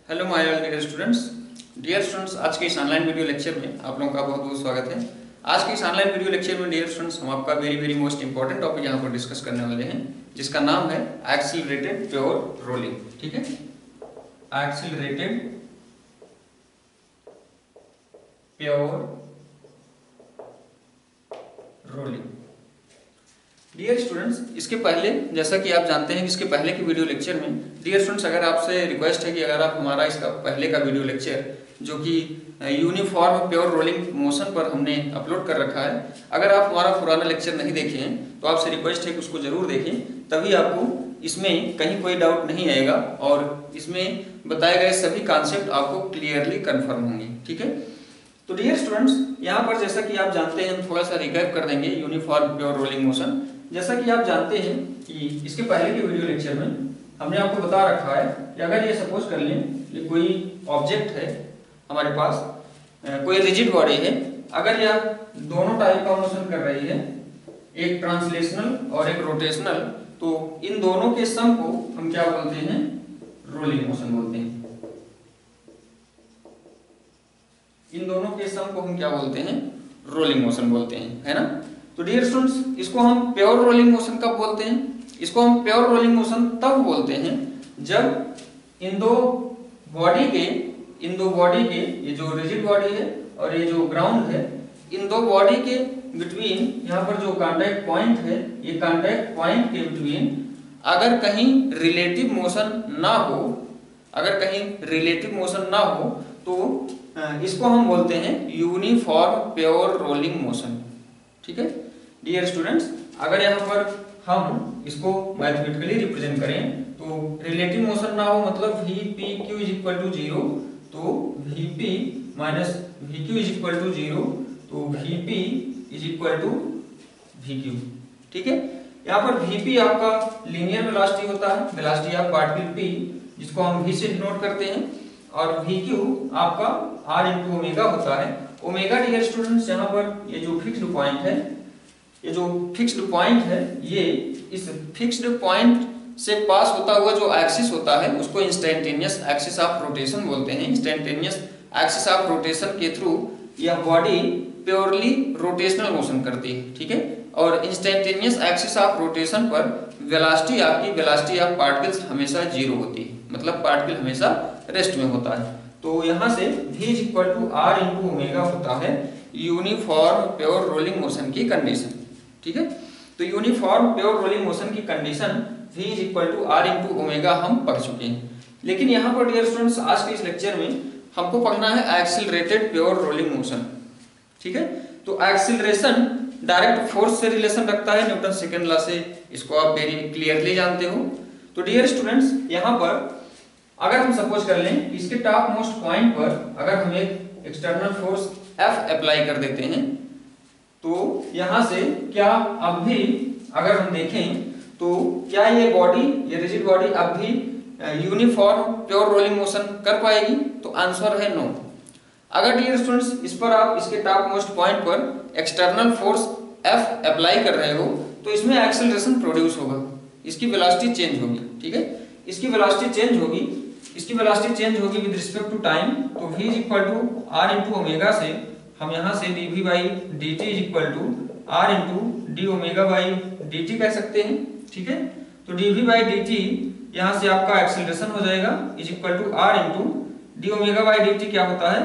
Hello my all dear students, आज के इस ऑनलाइन वीडियो लेक्चर में आप लोगों का बहुत बहुत स्वागत है। आज के इस ऑनलाइन वीडियो लेक्चर में डियर स्टूडेंट्स हम आपका वेरी मोस्ट इंपॉर्टेंट टॉपिक यहाँ पर डिस्कस करने वाले हैं, जिसका नाम है एक्सीलरेटेड प्योर रोलिंग। ठीक है, accelerated pure rolling. Dear students, इसके पहले जैसा कि आप जानते हैं कि इसके पहले के वीडियो लेक्चर में डियर स्टूडेंट्स अगर आपसे रिक्वेस्ट है कि अगर आप हमारा इसका पहले का वीडियो लेक्चर जो कि यूनिफॉर्म प्योर रोलिंग मोशन पर हमने अपलोड कर रखा है, अगर आप हमारा पुराना लेक्चर नहीं देखे हैं तो आपसे रिक्वेस्ट है कि उसको जरूर देखें, तभी आपको इसमें कहीं कोई डाउट नहीं आएगा और इसमें बताए गए सभी कॉन्सेप्ट आपको क्लियरली कन्फर्म होंगे। ठीक है, तो डियर स्टूडेंट्स यहाँ पर जैसा कि आप जानते हैं, हम थोड़ा सा रिकैप कर देंगे यूनिफॉर्म प्योर रोलिंग मोशन। जैसा कि आप जानते हैं कि इसके पहले के वीडियो लेक्चर में हमने आपको बता रखा है कि अगर ये सपोज कर लें कि कोई ऑब्जेक्ट है हमारे पास, कोई रिजिड बॉडी है, अगर यह दोनों टाइप का मोशन कर रही है, एक ट्रांसलेशनल और एक रोटेशनल, तो इन दोनों के सम को हम क्या बोलते हैं? रोलिंग मोशन बोलते हैं। इन दोनों के सम को हम क्या बोलते हैं? रोलिंग मोशन बोलते हैं, है ना। तो डियर स्टूडेंट्स, इसको हम प्योर रोलिंग मोशन कब बोलते हैं? इसको हम प्योर रोलिंग मोशन तब बोलते हैं जब इन दो बॉडी के ये जो रिजिड बॉडी है और ये जो ग्राउंड है, इन दो बॉडी के बिटवीन यहाँ पर जो कांटेक्ट पॉइंट है, ये कांटेक्ट पॉइंट के बिटवीन अगर कहीं रिलेटिव मोशन ना हो, तो इसको हम बोलते हैं यूनिफॉर्म प्योर रोलिंग मोशन। ठीक है डियर स्टूडेंट्स, अगर यहाँ पर हम इसको मैथमेटिकली रिप्रेजेंट करें तो रिलेटिव मोशन ना हो, मतलब VPQ इज इक्वल टू 0, तो VP minus VQ is equal to 0, तो VP is equal to VQ। ठीक है, यहाँ पर VP आपका लीनियर वेलोसिटी होता है, वेलोसिटी ऑफ पार्टिकल P, जिसको हम V से डिनोट करते हैं, और VQ आपका R इंटू ओमेगा होता है। ओमेगा डियर स्टूडेंट्स, यहाँ पर ये जो फिक्स्ड पॉइंट है, ये इस फिक्स्ड पॉइंट से पास होता हुआ जो एक्सिस होता है उसको इंस्टेंटेनियस एक्सिस ऑफ रोटेशन बोलते हैं। इंस्टेंटेनियस एक्सिस ऑफ रोटेशन के थ्रू यह बॉडी प्योरली रोटेशनल मोशन करती है। ठीक है, और इंस्टेंटेनियस एक्सिस ऑफ रोटेशन पर वेलोसिटी ऑफ पार्टिकल्स हमेशा 0 होती है, मतलब पार्टिकल हमेशा रेस्ट में होता है। तो यहाँ से V is equal to R into omega होता है यूनिफॉर्म प्योर रोलिंग मोशन की कंडीशन। ठीक है, तो यूनिफॉर्म प्योर रोलिंग मोशन की condition V is equal to R into omega हम पढ़ चुके हैं। लेकिन यहाँ पर डियर स्टूडेंट्स, आज के इस लेक्चर में हमको पढ़ना है एक्सीलरेटेड प्योर रोलिंग मोशन। ठीक है, तो एक्सीलरेशन डायरेक्ट फोर्स से रिलेशन रखता है, न्यूटन सेकंड लॉ से, इसको आप वेरी क्लियरली जानते हो। तो डियर स्टूडेंट्स, यहाँ पर अगर हम सपोज कर लें इसके टॉप मोस्ट पॉइंट पर अगर हम एक एक्सटर्नल फोर्स F अप्लाई कर देते हैं, तो यहाँ से क्या अब भी अगर हम देखें तो क्या ये रिजिड बॉडी अब भी यूनिफॉर्म प्योर रोलिंग मोशन कर पाएगी? तो आंसर है नो। अगर डियर स्टूडेंट्स इस पर आप इसके टॉप मोस्ट पॉइंट पर एक्सटर्नल फोर्स F अप्लाई कर रहे हो, तो इसमें एक्सेलरेशन प्रोड्यूस होगा, इसकी वेलोसिटी चेंज होगी। ठीक है, इसकी वेलोसिटी चेंज होगी विद रिस्पेक्ट टू टाइम। तो V is equal to R into omega से हम यहाँ से dV by dt is equal to R into D omega by dt कह सकते हैं। ठीक है, तो dV बाई dt यहाँ से आपका एक्सेलरेशन हो जाएगा is equal to R into D omega by dt क्या होता है?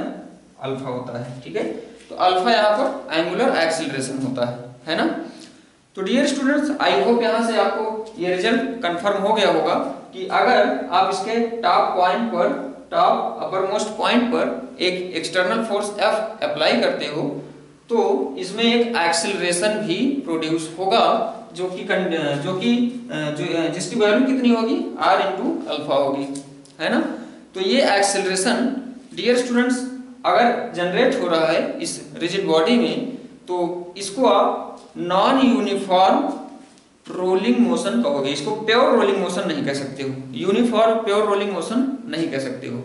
अल्फा होता है। ठीक है, तो अल्फा यहाँ पर एंगुलर एक्सेलरेशन होता है ना। तो डियर स्टूडेंट्स, आई होप यहाँ से आपको ये रिजल्ट कंफर्म हो गया होगा कि अगर आप इसके टॉप अपर मोस्ट पॉइंट पर एक एक्सटर्नल फोर्स F अप्लाई करते हो, तो इसमें एक एक्सेलरेशन भी प्रोड्यूस होगा, जिसकी वैल्यू कितनी होगी? R इंटू अल्फा होगी, है ना। तो ये एक्सेलरेशन डियर स्टूडेंट्स अगर जनरेट हो रहा है इस रिजिड बॉडी में, तो इसको आप नॉन यूनिफॉर्म रोलिंग मोशन कहोगे, इसको प्योर रोलिंग मोशन नहीं कह सकते हो, यूनिफॉर्म प्योर रोलिंग मोशन नहीं कह सकते हो।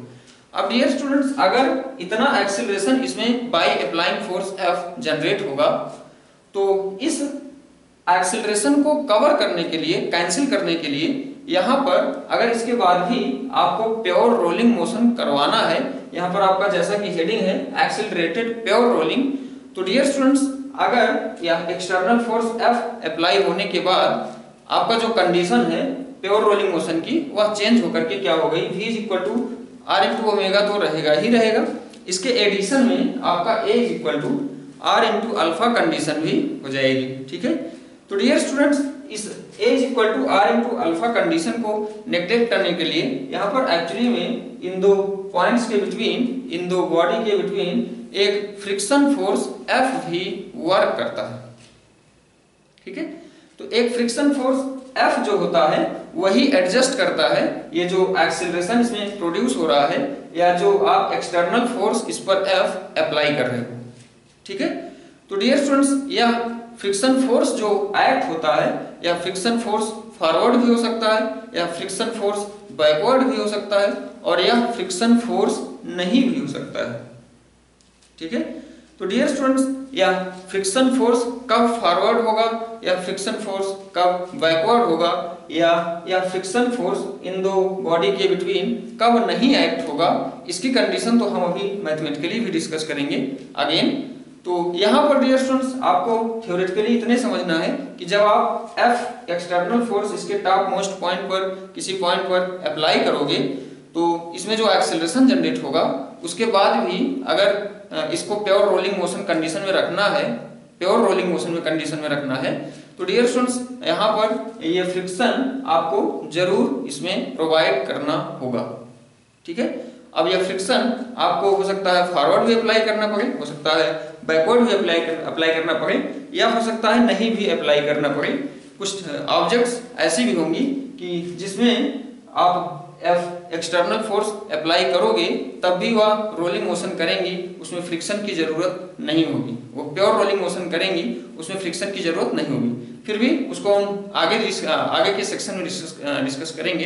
अब डियर स्टूडेंट्स, अगर इतना एक्सेलरेशन इसमें by applying force F generate होगा, तो इस एक्सेलरेशन को कवर करने के लिए, कैंसिल करने के लिए यहाँ पर अगर इसके बाद भी आपको प्योर रोलिंग मोशन करवाना है, यहाँ पर आपका जैसा कि हेडिंग है एक्सेलरेटेड प्योर रोलिंग, तो डियर स्टूडेंट्स अगर यह एक्सटर्नल फोर्स F अप्लाई होने के बाद आपका जो कंडीशन है प्योर रोलिंग मोशन की वह चेंज होकर के क्या हो गई, V is equal to R into omega तो रहेगा ही रहेगा। इसके एडिशन में आपका A is equal to R into alpha condition भी हो जाएगी। ठीक है, तो डियर स्टूडेंट्स इस A is equal to R into alpha condition को नेग्लेक्ट करने के लिए यहाँ पर एक्चुअली में इन दो पॉइंट्स के बिटवीन, इन दो बॉडी के बिटवीन एक फ्रिक्शन फोर्स F भी वर्क करता है। ठीक है, तो एक फ्रिक्शन फोर्स F जो होता है वही एडजस्ट करता है ये जो एक्सेलरेशन इसमें प्रोड्यूस हो रहा है या जो आप एक्सटर्नल फोर्स इस पर F अप्लाई कर रहे हो। ठीक है, तो डियर स्टूडेंट्स यह फ्रिक्शन फोर्स जो एक्ट होता है या फ्रिक्शन फोर्स फॉरवर्ड भी हो सकता है या फ्रिक्शन फोर्स बैकवर्ड भी हो सकता है और यह फ्रिक्शन फोर्स नहीं भी हो सकता है। ठीक है, तो डियर स्टूडेंट्स यह फ्रिक्शन फोर्स कब फॉरवर्ड होगा या फ्रिक्शन फोर्स कब बैकवर्ड होगा या फ्रिक्शन फोर्स इन दो बॉडी के बिटवीन कब नहीं एक्ट होगा, इसकी कंडीशन तो हम अभी मैथमेटिकली भी डिस्कस करेंगे अगेन। तो यहाँ पर डियर स्टूडेंट्स आपको थ्योरेटिकली इतने समझना है कि जब आप F एक्सटर्नल फोर्स इसके टॉप मोस्ट पॉइंट पर किसी पॉइंट पर अप्लाई करोगे तो इसमें जो एक्सेलरेशन जनरेट होगा उसके बाद भी अगर इसको प्योर रोलिंग मोशन कंडीशन में रखना है, प्योर रोलिंग मोशन में कंडीशन में रखना है तो डियर स्टूडेंट्स यहाँ पर ये फ्रिक्शन आपको जरूर इसमें प्रोवाइड करना होगा। ठीक है, अब यह फ्रिक्शन आपको हो सकता है फॉरवर्ड भी अप्लाई करना पड़े, हो सकता है बैकवर्ड भी अप्लाई करना पड़े या हो सकता है नहीं भी अप्लाई करना पड़े। कुछ ऑब्जेक्ट्स ऐसी भी होंगी कि जिसमें आप एक्सटर्नल फोर्स अप्लाई करोगे तब भी वह रोलिंग मोशन करेंगी, उसमें फ्रिक्शन की जरूरत नहीं होगी। वो प्योर रोलिंग मोशन करेंगी, उसमें फ्रिक्शन की जरूरत नहीं होगी। फिर भी उसको हम आगे के सेक्शन में डिस्कस करेंगे।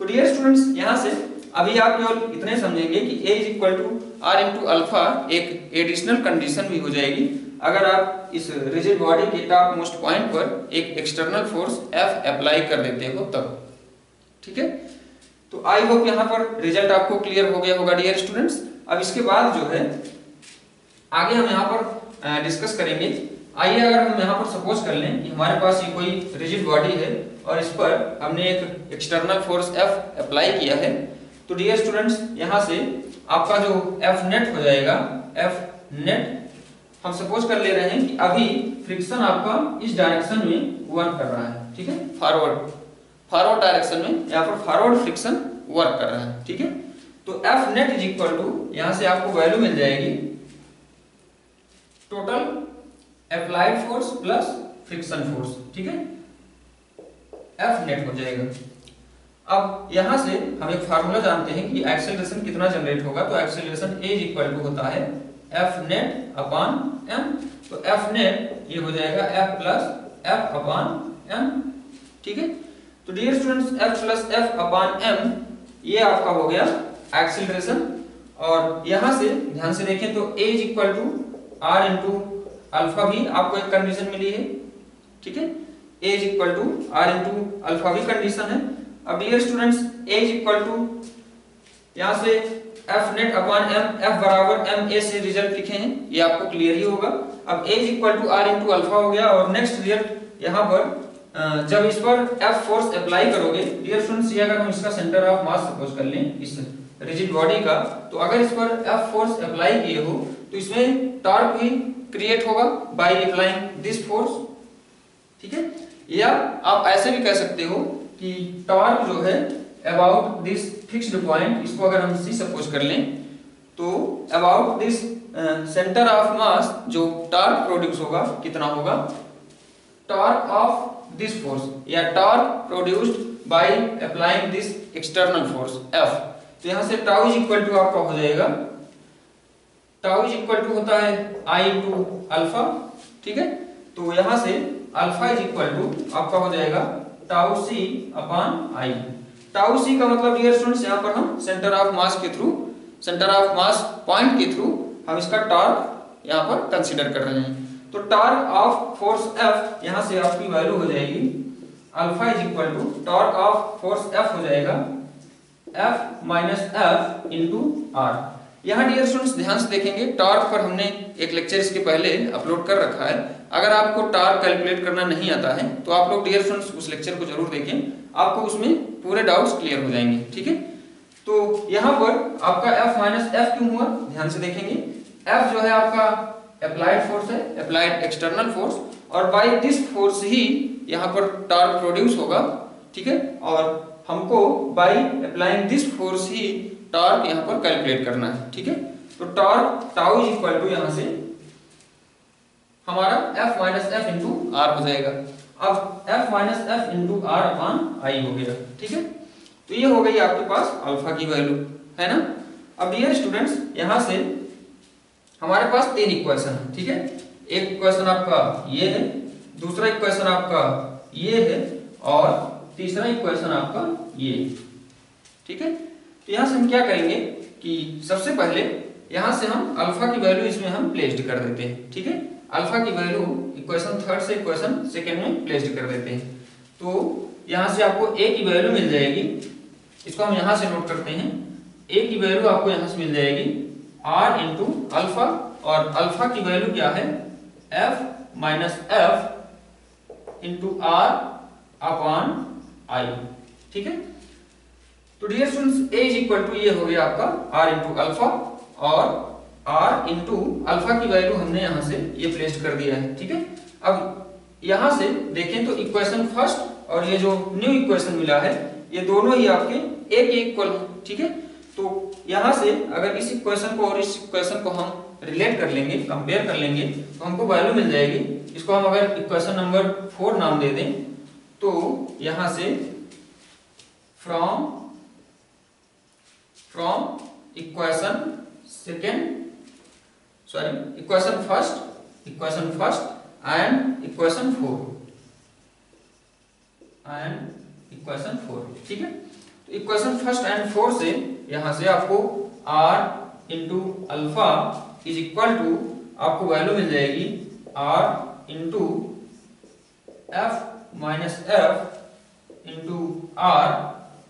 तो डियर स्टूडेंट्स यहाँ से अभी आप केवल इतने समझेंगे कि A is equal to R into alpha एक एडिशनल कंडीशन भी हो जाएगी अगर आप इस रिजिड बॉडी के टॉप मोस्ट पॉइंट पर एक एक्सटर्नल फोर्स F अप्लाई कर देते हो तब। ठीक है, तो आई होप यहाँ पर रिजल्ट आपको क्लियर हो गया होगा डियर स्टूडेंट्स। अब इसके बाद जो है आगे हम यहाँ पर डिस्कस करेंगे। आइए अगर हम यहाँ पर सपोज कर लें कि हमारे पास ये कोई रिजिड बॉडी है और इस पर हमने एक एक्सटर्नल फोर्स F अप्लाई किया है तो डियर स्टूडेंट्स यहाँ से आपका जो F नेट हो जाएगा, F नेट हम सपोज कर ले रहे हैं कि अभी फ्रिक्शन आपका इस डायरेक्शन में वर्क कर रहा है। ठीक है, फॉरवर्ड डायरेक्शन में यहाँ पर फॉरवर्ड फ्रिक्शन वर्क कर रहा है। ठीक है, तो F net is equal to यहाँ से आपको वैल्यू मिल जाएगी total applied force plus friction force. ठीक है, F नेट हो जाएगा। अब यहां से हम एक फार्मूला जानते हैं कि एक्सेलरेशन कितना जनरेट होगा, तो acceleration A is equal to होता है F नेट अपॉन m। तो F नेट ये हो जाएगा F plus F upon m। ठीक है, तो dear students F plus F upon m ये आपका हो गया एक्सेलरेशन। और यहां से ध्यान से देखें तो A is equal to R into alpha भी आपको एक कंडीशन मिली है। ठीक है, A is equal to R into alpha भी कंडीशन है। अब dear students A is equal to यहाँ से F net upon m, F बराबर m A से रिजल्ट लिखे हैं, ये आपको क्लियर ही होगा। अब A is equal to R into alpha हो गया और नेक्स्ट रिजल्ट यहाँ पर जब इस पर F फोर्स अप्लाई करोगे डियर स्टूडेंट्स, ये अगर हम इसका सेंटर ऑफ मास सपोज कर लें इस रिजिड बॉडी का, तो अगर इस पर F फोर्स अप्लाई किए हो तो इसमें टॉर्क भी क्रिएट होगा बाय अप्लाइंग दिस फोर्स। ठीक है, या आप ऐसे भी कह सकते हो कि टॉर्क जो है अबाउट दिस फिक्स्ड पॉइंट, इसको अगर हम C सपोज कर लें तो about this centre of mass जो टॉर्क प्रोड्यूस होगा कितना होगा, टॉर्क ऑफ दिस फोर्स या torque produced by applying this external force F। तो यहां से टाउ इज इक्वल टू आपका हो जाएगा, टाउ इज इक्वल टू होता है I इंटू अल्फा। ठीक है, तो यहां से अल्फा इज इक्वल टू आपका हो जाएगा tau C upon I। Tau C का मतलब डियर स्टूडेंट्स यहाँ पर हम सेंटर ऑफ मास के through, centre of mass point के थ्रू हम इसका टॉर्क यहाँ पर कंसीडर कर रहे हैं। तो टॉर्क ऑफ फोर्स F यहाँ से आपकी वैल्यू हो जाएगी alpha is equal to torque of force F हो जाएगा F minus F into R. यहाँ डियर स्टूडेंट्स ध्यान से देखेंगे, टॉर्क पर हमने एक लेक्चर इसके पहले अपलोड कर रखा है। अगर आपको टॉर्क कैलकुलेट करना नहीं आता है तो आप लोग डियर स्टूडेंट्स उस लेक्चर को जरूर देखें, आपको उसमें पूरे डाउट्स क्लियर हो जाएंगे। ठीक है, तो यहाँ पर आपका F माइनस एफ क्यों हुआ, ध्यान से देखेंगे। F जो है आपका अप्लाइड फोर्स है, अप्लाइड एक्सटर्नल फोर्स, और बाय दिस फोर्स ही यहाँ पर टॉर्क प्रोड्यूस होगा। ठीक है, और हमको बाय अप्लाइंग दिस फोर्स ही टॉर्क यहाँ पर कैलकुलेट करना है। ठीक है, तो torque tau is equal to यहाँ से हमारा F minus F into R हो जाएगा। अब F minus F into R upon I हो गया। ठीक है, तो ये हो गई आपके पास अल्फा की वैल्यू, है ना। अब डियर स्टूडेंट्स यहाँ से हमारे पास तीन इक्वेशन है। ठीक है, एक इक्वेशन आपका ये है, दूसरा इक्वेशन आपका ये है, और तीसरा इक्वेशन आपका ये। ठीक है, तो यहाँ से हम क्या करेंगे कि सबसे पहले यहाँ से हम अल्फा की वैल्यू इसमें हम प्लेस्ड कर देते हैं। ठीक है, अल्फा की वैल्यू इक्वेशन थर्ड से इक्वेशन सेकेंड में प्लेस्ड कर देते हैं। तो यहाँ से आपको ए की वैल्यू मिल जाएगी, इसको हम यहाँ से नोट करते हैं। ए की वैल्यू आपको यहाँ से मिल जाएगी आर इंटू अल्फा, और अल्फा की वैल्यू क्या है F minus F into R upon I. ठीक है, तो dear students A is equal to ये हो गया आपका आर इंटू अल्फा, और आर इंटू अल्फा की वैल्यू हमने यहाँ से ये प्लेस कर दिया है। ठीक है, अब यहाँ से देखें तो इक्वेशन फर्स्ट और ये जो न्यू इक्वेशन मिला है ये दोनों ही आपके ए के इक्वल है। ठीक है, तो यहाँ से अगर इस इक्वेशन को और इस इक्वेशन को हम रिलेट कर लेंगे, कंपेयर कर लेंगे, तो हमको वैल्यू मिल जाएगी। इसको हम अगर इक्वेशन नंबर 4 नाम दे दें तो यहाँ से from equation first and equation 4। ठीक है, तो इक्वेशन फर्स्ट एंड 4 से यहाँ से आपको r into alpha is equal to आपको वैल्यू मिल जाएगी r into F minus F into R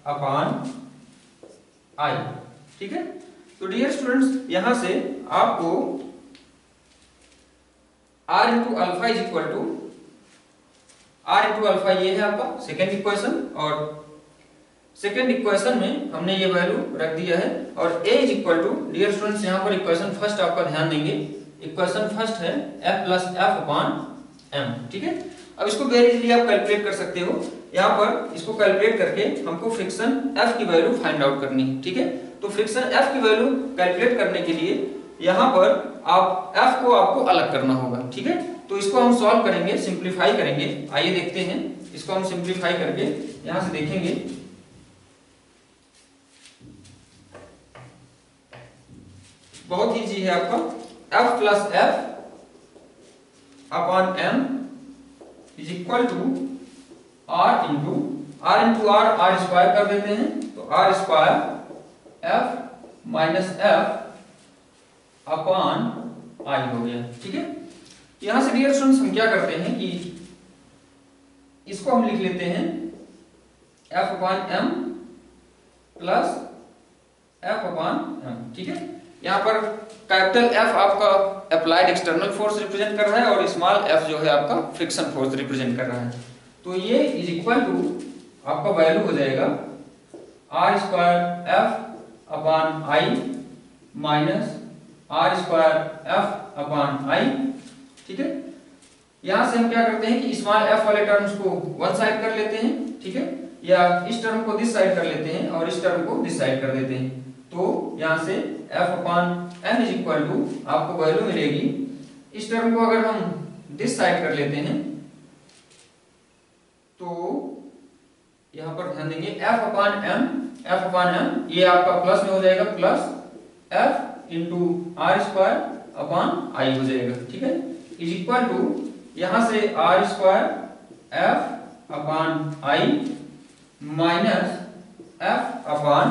upon I. ठीक है, तो डियर स्टूडेंट्स यहाँ से आपको r into alpha is equal to r into alpha ये है आपका सेकेंड इक्वेशन, और सेकेंड इक्वेशन में हमने ये वैल्यू रख दिया है, और a is equal to dear students यहाँ पर इक्वेशन फर्स्ट आपका ध्यान देंगे, इक्वेशन फर्स्ट है f plus F upon m। ठीक है, अब इसको वेरी इजीली आप कैलकुलेट कर सकते हो। यहाँ पर इसको कैलकुलेट करके हमको फ्रिक्शन F की वैल्यू फाइंड आउट करनी है। ठीक है, तो फ्रिक्शन F की वैल्यू कैलकुलेट करने के लिए यहाँ पर आप F को आपको अलग करना होगा। ठीक है, तो इसको हम सॉल्व करेंगे, सिंप्लीफाई करेंगे। आइए देखते हैं, इसको हम सिंप्लीफाई करके यहाँ से देखेंगे। बहुत इजी है आपका, F plus F upon m is equal to r into R square कर देते हैं, तो R square F minus F upon I हो गया। ठीक है, यहां से डियर स्टूडेंट्स हम क्या करते हैं कि इसको हम लिख लेते हैं F upon M plus F upon M. ठीक है, यहाँ पर कैपिटल एफ आपका अप्लाइड एक्सटर्नल फोर्स रिप्रेजेंट कर रहा है, और स्मॉल एफ जो है आपका फ्रिक्शन फोर्स रिप्रेजेंट कर रहा है। तो ये इज इक्वल टू आपका वैल्यू हो जाएगा R square F upon I minus R square F upon I. ठीक है, यहां से हम क्या करते हैं कि स्मॉल एफ वाले टर्म्स को वन साइड कर लेते हैं। ठीक है, या इस टर्म को दिस साइड कर लेते हैं और इस टर्म को दिस साइड कर देते हैं। तो यहां से f upon m is equal to आपको वैल्यू मिलेगी, इस टर्म को अगर हम दिस साइड कर लेते हैं तो यहां पर ध्यान देंगे f अपॉन m ये आपका प्लस में हो जाएगा, plus f into R square upon I हो जाएगा। ठीक है, इज इक्वल टू यहां से R square f upon I minus f upon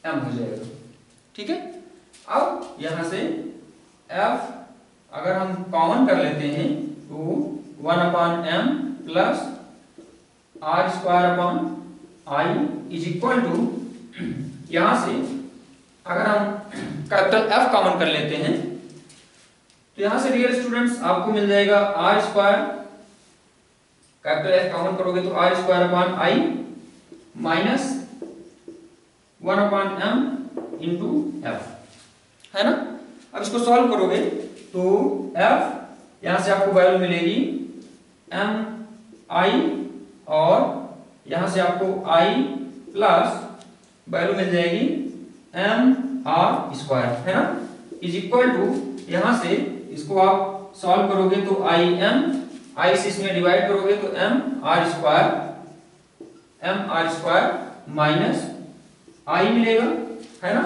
m हो जाएगा। ठीक है, अब यहां से f अगर हम कॉमन कर लेते हैं तो 1 upon m plus R square upon I is equal to, यहां से अगर हम कैपिटल एफ कॉमन कर लेते हैं तो यहां से डियर स्टूडेंट्स आपको मिल जाएगा R square, capital F common करोगे तो R square upon I minus 1 upon M into F, है ना। अब इसको सॉल्व करोगे तो एफ यहां से आपको वैल्यू मिलेगी एम आई, और यहां से आपको आई प्लस वैल्यू मिल जाएगी एम आर स्क्वायर, है ना, इज इक्वल टू, यहां से इसको आप सॉल्व करोगे तो आई एम, आई से इसमें डिवाइड करोगे तो एम आर स्क्वायर माइनस आई मिलेगा, है ना,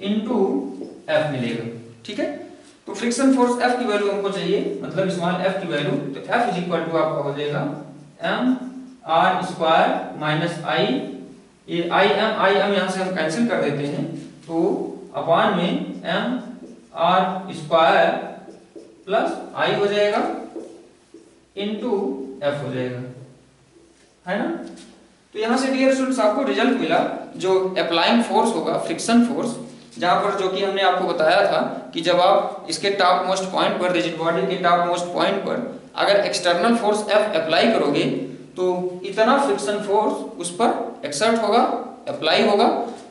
इनटू एफ मिलेगा, ठीक है। तो फ्रिक्शन फोर्स एफ की वैल्यू हमको चाहिए, मतलब स्मॉल एफ की वैल्यू, तो एफ इज इक्वल टू आपका हो जाएगा एम आर स्क्वायर माइनस आई, ये आई एम यहां से हम कैंसिल कर देते हैं, तो अपॉन में एम आर स्क्वायर प्लस आई हो जाएगा इनटू एफ हो जाएगा, है ना। तो यहां से डियर स्टूडेंट्स आपको रिजल्ट मिला, जो अप्लाइंग फोर्स होगा फ्रिक्शन फोर्स, जहां पर जो कि हमने आपको बताया था कि जब आप इसके टॉप मोस्ट पॉइंट पर, रिजिड बॉडी के टॉप मोस्ट पॉइंट पर अगर एक्सटर्नल फोर्स एफ अप्लाई करोगे तो इतना फ्रिक्शन फोर्स उस पर एक्सर्ट होगा, अप्लाई होगा,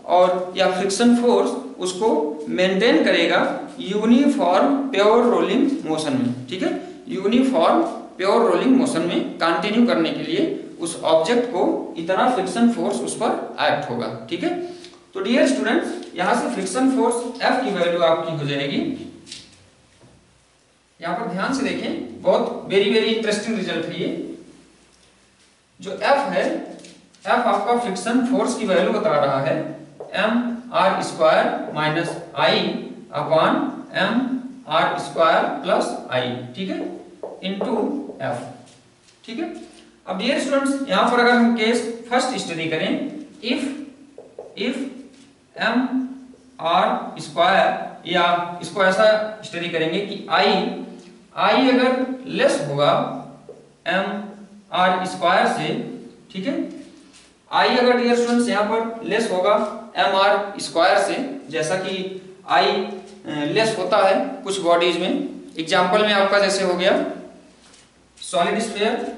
और यह फ्रिक्शन फोर्स उसको मेंटेन करेगा यूनिफॉर्म प्योर रोलिंग मोशन में, ठीक है। यूनिफॉर्म प्योर रोलिंग मोशन में कंटिन्यू करने के लिए उस ऑब्जेक्ट को इतना फ्रिक्शन फोर्स उस पर एक्ट होगा, ठीक है। तो डियर स्टूडेंट्स यहां से फ्रिक्शन फोर्स एफ की वैल्यू आपकी हो जाएगी, यहां पर ध्यान से देखें, बहुत वेरी इंटरेस्टिंग रिजल्ट है ये। जो एफ है, एफ आपका फ्रिक्शन फोर्स की वैल्यू बता रहा है M R square minus I upon M R square plus I, ठीक है, इनटू एफ, ठीक है। अब डियर स्टूडेंट्स यहां पर अगर हम केस फर्स्ट स्टडी करें, इफ एम आर स्क्वायर, या इसको ऐसा स्टडी करेंगे कि आई अगर लेस होगा एम आर स्क्वायर से, ठीक है, आई अगर डियर स्टूडेंट्स यहां पर लेस होगा एम आर स्क्वायर से, जैसा कि आई लेस होता है कुछ बॉडीज में, एग्जांपल में आपका जैसे हो गया सॉलिड स्फीयर,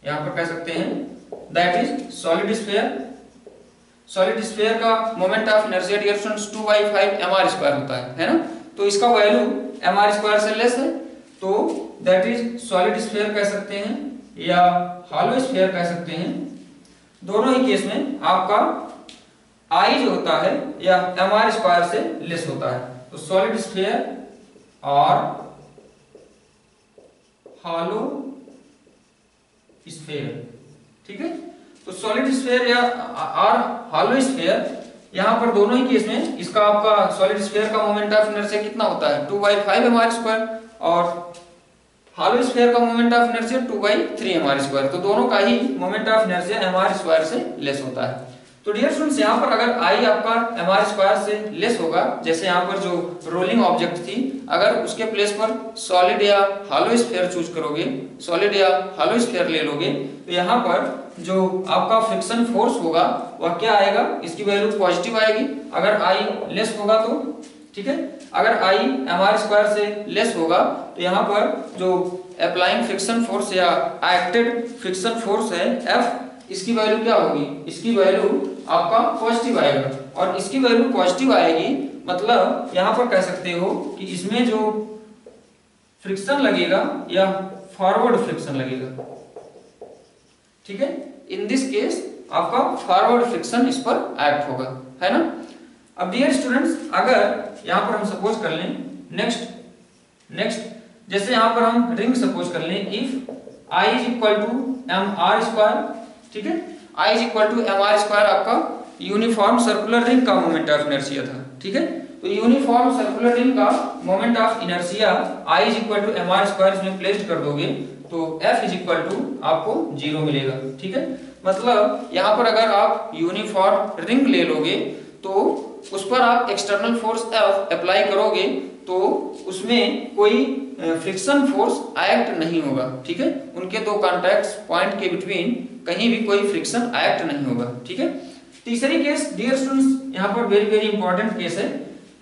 यहां पर कह सकते हैं दैट इज सॉलिड स्फीयर का moment of inertia dear students 2/5 mr square होता है ना। तो इसका वैल्यू mr स्क्वायर से लेस है, तो दैट इज सॉलिड स्फीयर कह सकते हैं या हॉलो स्फीयर कह सकते हैं। दोनों ही केस में आपका आई जो होता है या mr स्क्वायर से लेस होता है, तो सॉलिड स्फीयर और हॉलो स्फीयर, ठीक है। तो सॉलिड स्फीयर या और हॉलो स्फीयर, यहां पर दोनों ही केस में इसका आपका सॉलिड स्फीयर का मोमेंट ऑफ इनर्शिया कितना होता है 2/5 mr स्क्वायर, और हॉलो स्फीयर का moment of inertia 2/3 mr square, तो दोनों का ही moment of inertia mr square से लेस होता है। तो डियर स्टूडेंट्स यहां पर अगर आई आपका mr स्क्वायर से लेस होगा, जैसे यहां पर जो रोलिंग ऑब्जेक्ट थी, अगर उसके प्लेस पर सॉलिड या हॉलो स्फीयर चूज करोगे, सॉलिड या हॉलो स्फीयर ले लोगे, तो यहां पर जो आपका फ्रिक्शन फोर्स होगा वह क्या आएगा, इसकी वैल्यू पॉजिटिव आएगी अगर आई लेस होगा तो, ठीक है। अगर आई mr स्क्वायर से लेस होगा तो यहाँ पर जो अप्लाइंग फ्रिक्शन फोर्स या एक्टेड फ्रिक्शन फोर्स है F, इसकी वैल्यू क्या होगी, इसकी वैल्यू आपका पॉजिटिव आएगा, और इसकी वैल्यू पॉजिटिव आएगी मतलब यहाँ पर कह सकते हो कि इसमें जो फ्रिक्शन लगेगा या फॉरवर्ड फ्रिक्शन लगेगा, ठीक है। इन दिस केस आपका फॉरवर्ड फ्रिक्शन इस पर एक्ट होगा, है ना। अब डियर स्टूडेंट्स अगर यहां पर हम सपोज कर लें नेक्स्ट जैसे यहां पर हम रिंग सपोज कर लें, if I is equal to mr square, ठीक है, I is equal to mr square आपका यूनिफॉर्म सर्कुलर रिंग का मोमेंट ऑफ इनर्शिया था, ठीक है। तो यूनिफॉर्म सर्कुलर रिंग का moment of inertia I is equal to mr square इसमें प्लेस्ड कर दोगे तो F इज इक्वल टू आपको 0 मिलेगा, ठीक है। मतलब यहाँ पर अगर आप यूनिफॉर्म रिंग ले लोगे तो उस पर आप एक्सटर्नल फोर्स F अप्लाई करोगे तो उसमें कोई फ्रिक्शन फोर्स एक्ट नहीं होगा, ठीक है। उनके दो कॉन्टैक्ट पॉइंट के बिटवीन कहीं भी कोई फ्रिक्शन एक्ट नहीं होगा, ठीक है। तीसरी केस डियर स्टूडेंट्स, यहाँ पर वेरी वेरी इंपॉर्टेंट केस है।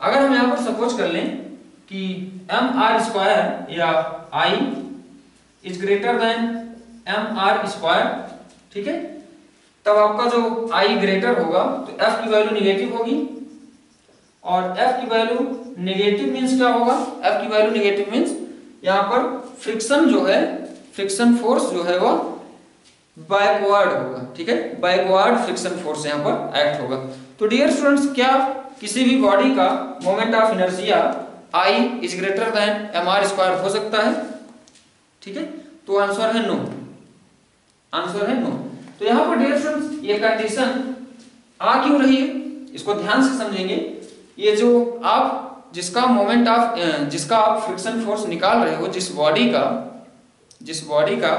अगर हम यहाँ पर सपोज कर लें कि mr² या I is greater than mr², ठीक है, तब आपका जो I ग्रेटर होगा तो F की वैल्यू निगेटिव होगी, और F की वैल्यू नेगेटिव मींस क्या होगा? F की वैल्यू नेगेटिव मींस यहाँ पर फ्रिक्शन जो है, फ्रिक्शन फोर्स जो है वो बैकवर्ड होगा, ठीक है, बैकवर्ड फ्रिक्शन फोर्स यहाँ पर एक्ट होगा। तो डियर स्टूडेंट्स, क्या किसी भी बॉडी का moment of inertia I is greater than mr² हो सकता है? ठीक है, तो आंसर है नो, आंसर है नो। तो यहाँ पर डियर स्टूडेंट्स ये कंडीशन आ क्यों रही है, इसको ध्यान से समझेंगे। ये जो आप जिसका मोमेंट ऑफ जिसका आप फ्रिक्शन फोर्स निकाल रहे हो, जिस बॉडी का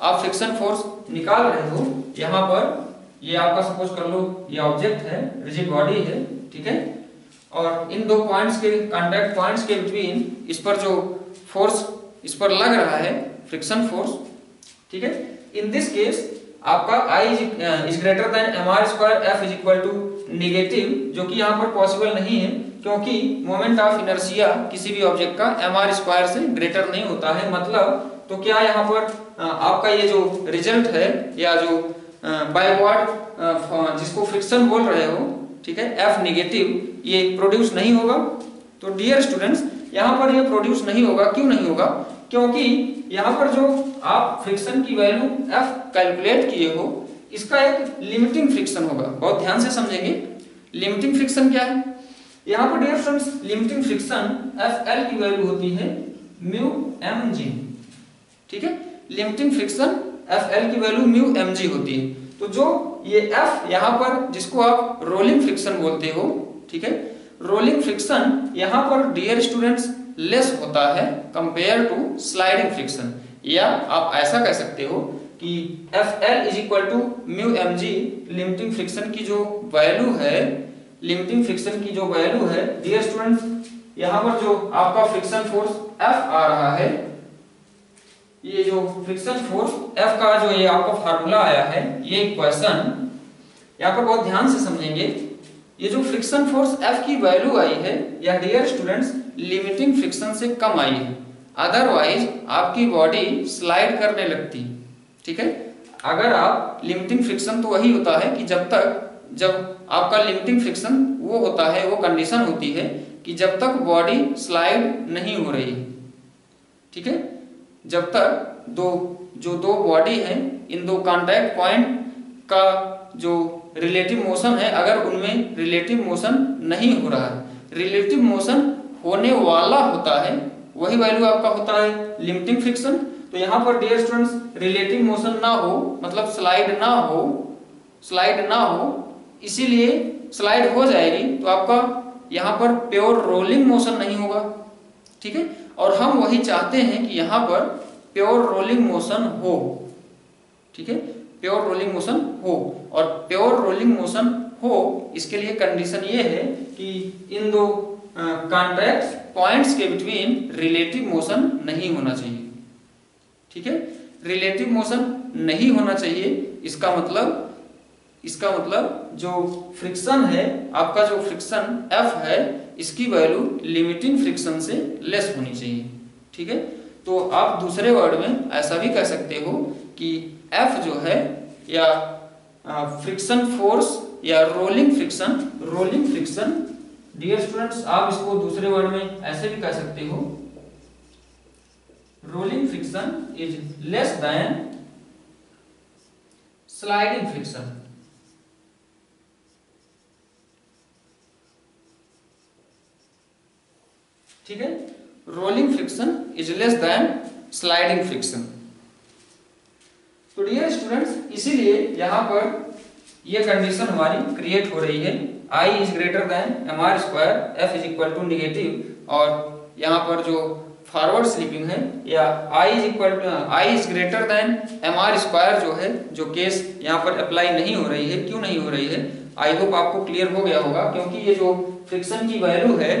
आप फ्रिक्शन फोर्स निकाल रहे हो, यहाँ पर ये आपका सपोज कर लो ये ऑब्जेक्ट है, रिजिड बॉडी है, ठीक है, और इन दो पॉइंट्स के कांटेक्ट पॉइंट्स के बिटवीन इस पर जो फोर्स इस पर लग रहा है फ्रिक्शन फोर्स, ठीक है। इन दिस केस आपका I is greater than mr², F is equal to negative, जो कि यहाँ पर पॉसिबल नहीं है क्योंकि मोमेंट ऑफ इनर्शिया किसी भी ऑब्जेक्ट का mr² से ग्रेटर नहीं होता है। मतलब तो क्या यहाँ पर आपका ये जो रिजल्ट है या जो बैकवर्ड जिसको फ्रिक्शन बोल रहे हो, ठीक है, F नेगेटिव, ये प्रोड्यूस नहीं होगा। तो डियर स्टूडेंट्स, यहाँ पर ये प्रोड्यूस नहीं होगा। क्यों नहीं होगा? क्योंकि यहाँ पर जो आप फ्रिक्शन की वैल्यू F कैलकुलेट किए हो, इसका एक लिमिटिंग फ्रिक्शन होगा। बहुत ध्यान से समझेंगे लिमिटिंग फ्रिक्शन क्या है। यहाँ पर dear students, limiting friction FL की वैल्यू होती है μmg, ठीक है, लिमिटिंग फ्रिक्शन FL की वैल्यू μmg होती है। तो जो ये F यहाँ पर जिसको आप रोलिंग फ्रिक्शन बोलते हो, ठीक है, रोलिंग फ्रिक्शन यहाँ पर डियर स्टूडेंट्स लेस होता है कंपेयर टू स्लाइडिंग फ्रिक्शन, या आप ऐसा कह सकते हो कि FL is equal to μmg, limiting friction की जो वैल्यू है, लिमिटिंग फ्रिक्शन की जो वैल्यू है डियर स्टूडेंट्स, यहाँ पर जो आपका फ्रिक्शन फोर्स F आ रहा है, ये जो फ्रिक्शन फोर्स F का जो ये आपका फार्मूला आया है, ये क्वेश्चन यहाँ पर बहुत ध्यान से समझेंगे। ये जो फ्रिक्शन फोर्स F की वैल्यू आई है, या डियर स्टूडेंट्स लिमिटिंग फ्रिक्शन से कम आई है, अदरवाइज आपकी बॉडी स्लाइड करने लगती, ठीक है। अगर आप लिमिटिंग फ्रिक्शन तो वही होता है कि जब आपका लिमिटिंग फ्रिक्शन वो होता है, वो कंडीशन होती है कि जब तक बॉडी स्लाइड नहीं हो रही, ठीक है, जब तक दो बॉडी है, इन दो कांटेक्ट पॉइंट का जो रिलेटिव मोशन है, अगर उनमें रिलेटिव मोशन नहीं हो रहा है, रिलेटिव मोशन होने वाला होता है, वही वैल्यू आपका होता है लिमिटिंग फ्रिक्शन। तो यहाँ पर डियर स्टूडेंट्स रिलेटिव मोशन ना हो, मतलब स्लाइड ना हो, इसीलिए स्लाइड हो जाएगी तो आपका यहाँ पर प्योर रोलिंग मोशन नहीं होगा, ठीक है। और हम वही चाहते हैं कि यहाँ पर प्योर रोलिंग मोशन हो, ठीक है, प्योर रोलिंग मोशन हो। और प्योर रोलिंग मोशन हो, इसके लिए कंडीशन ये है कि इन दो कॉन्टैक्ट पॉइंट्स के बिटवीन रिलेटिव मोशन नहीं होना चाहिए, ठीक है, रिलेटिव मोशन नहीं होना चाहिए। इसका मतलब जो फ्रिक्शन है, आपका जो फ्रिक्शन F है, इसकी वैल्यू लिमिटिंग फ्रिक्शन से लेस होनी चाहिए, ठीक है। तो आप दूसरे वर्ड में ऐसा भी कह सकते हो कि F जो है, या फ्रिक्शन फोर्स या रोलिंग फ्रिक्शन डियर स्टूडेंट्स, आप इसको दूसरे वर्ड में ऐसे भी कह सकते हो, rolling friction is less than sliding friction, ठीक है, rolling friction is less than sliding friction. तो डियर स्टूडेंट्स, इसीलिए यहाँ पर ये कंडीशन हमारी क्रिएट हो रही है, I is greater than mr², F is equal to negative, और यहाँ पर जो फॉरवर्ड स्लीपिंग है, या I is greater than mr² जो है, जो केस यहाँ पर अप्लाई नहीं हो रही है। क्यों नहीं हो रही है? आई होप आपको क्लियर हो गया होगा, क्योंकि ये जो फ्रिक्शन की वैल्यू है,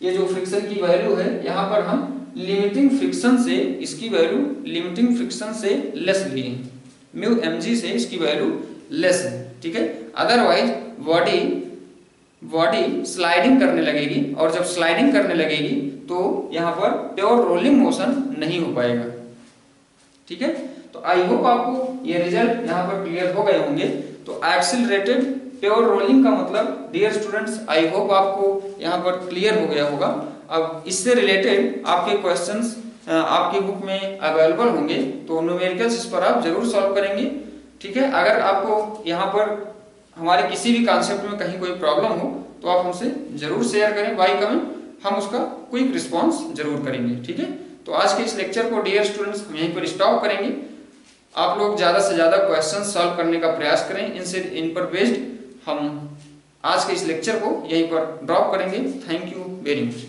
ये जो फ्रिक्शन की वैल्यू है यहाँ पर हम लिमिटिंग फ्रिक्शन से इसकी वैल्यू लिमिटिंग फ्रिक्शन से लेस लिए, म्यू mg से इसकी वैल्यू लेस है, ठीक है। अदरवाइज बॉडी स्लाइडिंग करने लगेगी, और जब स्लाइडिंग करने लगेगी तो यहाँ पर प्योर रोलिंग मोशन नहीं हो पाएगा, ठीक है। तो आई होप आपको ये रिजल्ट यहाँ पर क्लियर हो गए होंगे। तो एक्सीलरेटेड प्योर रोलिंग का मतलब डियर स्टूडेंट्स आई होप आपको यहाँ पर क्लियर हो गया होगा। अब इससे रिलेटेड आपके क्वेश्चंस आपकी बुक में अवेलेबल होंगे, तो न्यूमेरिकल्स इस पर आप जरूर सॉल्व करेंगे, ठीक है। अगर आपको यहाँ पर हमारे किसी भी कॉन्सेप्ट में कहीं कोई प्रॉब्लम हो तो आप हमसे जरूर शेयर करें बाय कमेंट, हम उसका क्विक रिस्पॉन्स जरूर करेंगे, ठीक है। तो आज के इस लेक्चर को डियर स्टूडेंट्स हम यहीं पर स्टॉप करेंगे। आप लोग ज्यादा से ज्यादा क्वेश्चन सॉल्व करने का प्रयास करें, इन पर बेस्ड हम आज के इस लेक्चर को यहीं पर ड्रॉप करेंगे। Thank you very much.